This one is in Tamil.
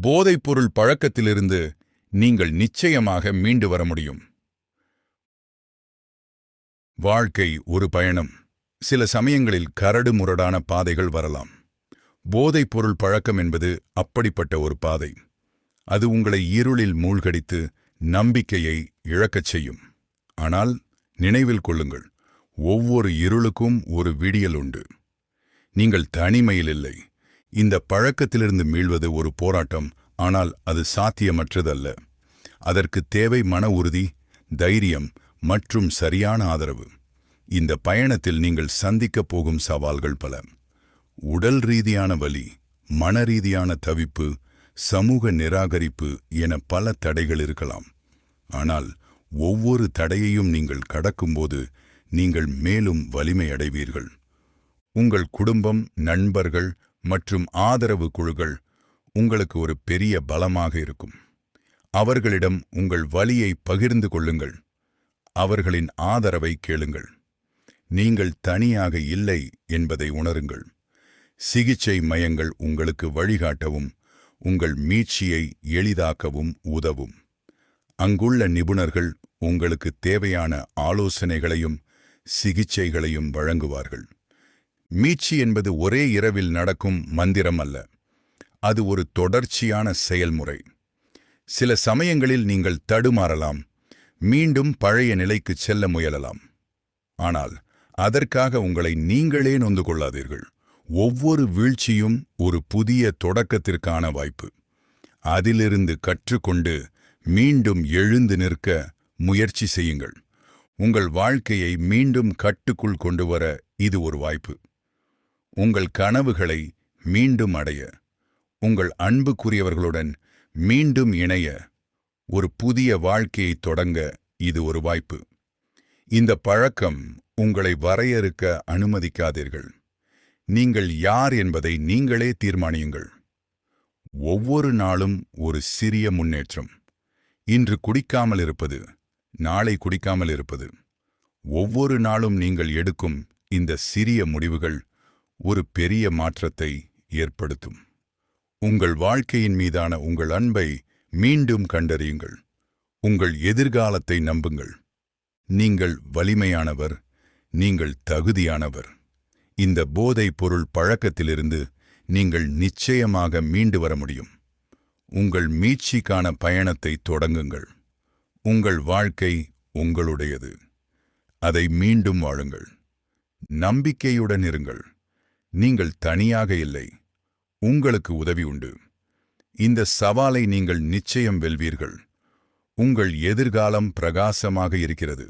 போதைப்பொருள் பழக்கத்திலிருந்து நீங்கள் நிச்சயமாக மீண்டு வர முடியும். வாழ்க்கை ஒரு பயணம். சில சமயங்களில் கரடு முரடான பாதைகள் வரலாம். போதைப்பொருள் பழக்கம் என்பது அப்படிப்பட்ட ஒரு பாதை. அது உங்களை இருளில் மூழ்கடித்து நம்பிக்கையை இழக்கச் செய்யும். ஆனால் நினைவில் கொள்ளுங்கள், ஒவ்வொரு இருளுக்கும் ஒரு விடியல் உண்டு. நீங்கள் தனிமையில் இல்லை. இந்த பழக்கத்திலிருந்து மீள்வது ஒரு போராட்டம், ஆனால் அது சாத்தியமற்றதல்ல. அதற்கு தேவை மன உறுதி, தைரியம் மற்றும் சரியான ஆதரவு. இந்த பயணத்தில் நீங்கள் சந்திக்கப் போகும் சவால்கள் பல. உடல் ரீதியான வலி, மனரீதியான தவிப்பு, சமூக நிராகரிப்பு என பல தடைகள் இருக்கலாம். ஆனால் ஒவ்வொரு தடையையும் நீங்கள் கடக்கும்போது நீங்கள் மேலும் வலிமை அடைவீர்கள். உங்கள் குடும்பம், நண்பர்கள் மற்றும் ஆதரவு குழுக்கள் உங்களுக்கு ஒரு பெரிய பலமாக இருக்கும். அவர்களிடம் உங்கள் வலியை பகிர்ந்து கொள்ளுங்கள். அவர்களின் ஆதரவை கேளுங்கள். நீங்கள் தனியாக இல்லை என்பதை உணருங்கள். சிகிச்சை மையங்கள் உங்களுக்கு வழிகாட்டவும் உங்கள் மீட்சியை எளிதாக்கவும் உதவும். அங்குள்ள நிபுணர்கள் உங்களுக்கு தேவையான ஆலோசனைகளையும் சிகிச்சைகளையும் வழங்குவார்கள். மீட்சி என்பது ஒரே இரவில் நடக்கும் மந்திரம் அல்ல. அது ஒரு தொடர்ச்சியான செயல்முறை. சில சமயங்களில் நீங்கள் தடுமாறலாம், மீண்டும் பழைய நிலைக்கு செல்ல முயலலாம். ஆனால் அதற்காக உங்களை நீங்களே நொந்து கொள்ளாதீர்கள். ஒவ்வொரு வீழ்ச்சியும் ஒரு புதிய தொடக்கத்திற்கான வாய்ப்பு. அதிலிருந்து கற்றுக்கொண்டு மீண்டும் எழுந்து நிற்க முயற்சி செய்யுங்கள். உங்கள் வாழ்க்கையை மீண்டும் கட்டுக்குள் கொண்டு வர இது ஒரு வாய்ப்பு. உங்கள் கனவுகளை மீண்டும் அடைய, உங்கள் அன்புக்குரியவர்களுடன் மீண்டும் இணைய, ஒரு புதிய வாழ்க்கையை தொடங்க இது ஒரு வாய்ப்பு. இந்த பழக்கம் உங்களை வரையறுக்க அனுமதிக்காதீர்கள். நீங்கள் யார் என்பதை நீங்களே தீர்மானியுங்கள். ஒவ்வொரு நாளும் ஒரு சிறிய முன்னேற்றம். இன்று குடிக்காமல் இருப்பது, நாளை குடிக்காமல் இருப்பது. ஒவ்வொரு நாளும் நீங்கள் எடுக்கும் இந்த சிறிய முடிவுகள் ஒரு பெரிய மாற்றத்தை ஏற்படுத்தும். உங்கள் வாழ்க்கையின் மீதான உங்கள் அன்பை மீண்டும் கண்டறியுங்கள். உங்கள் எதிர்காலத்தை நம்புங்கள். நீங்கள் வலிமையானவர், நீங்கள் தகுதியானவர். இந்த போதைப் பொருள் பழக்கத்திலிருந்து நீங்கள் நிச்சயமாக மீண்டு வர முடியும். உங்கள் மீட்சிக்கான பயணத்தை தொடங்குங்கள். உங்கள் வாழ்க்கை உங்களுடையது. அதை மீண்டும் வாழுங்கள். நம்பிக்கையுடன் இருங்கள். நீங்கள் தனியாக இல்லை. உங்களுக்கு உதவி உண்டு. இந்த சவாலை நீங்கள் நிச்சயம் வெல்வீர்கள். உங்கள் எதிர்காலம் பிரகாசமாக இருக்கிறது.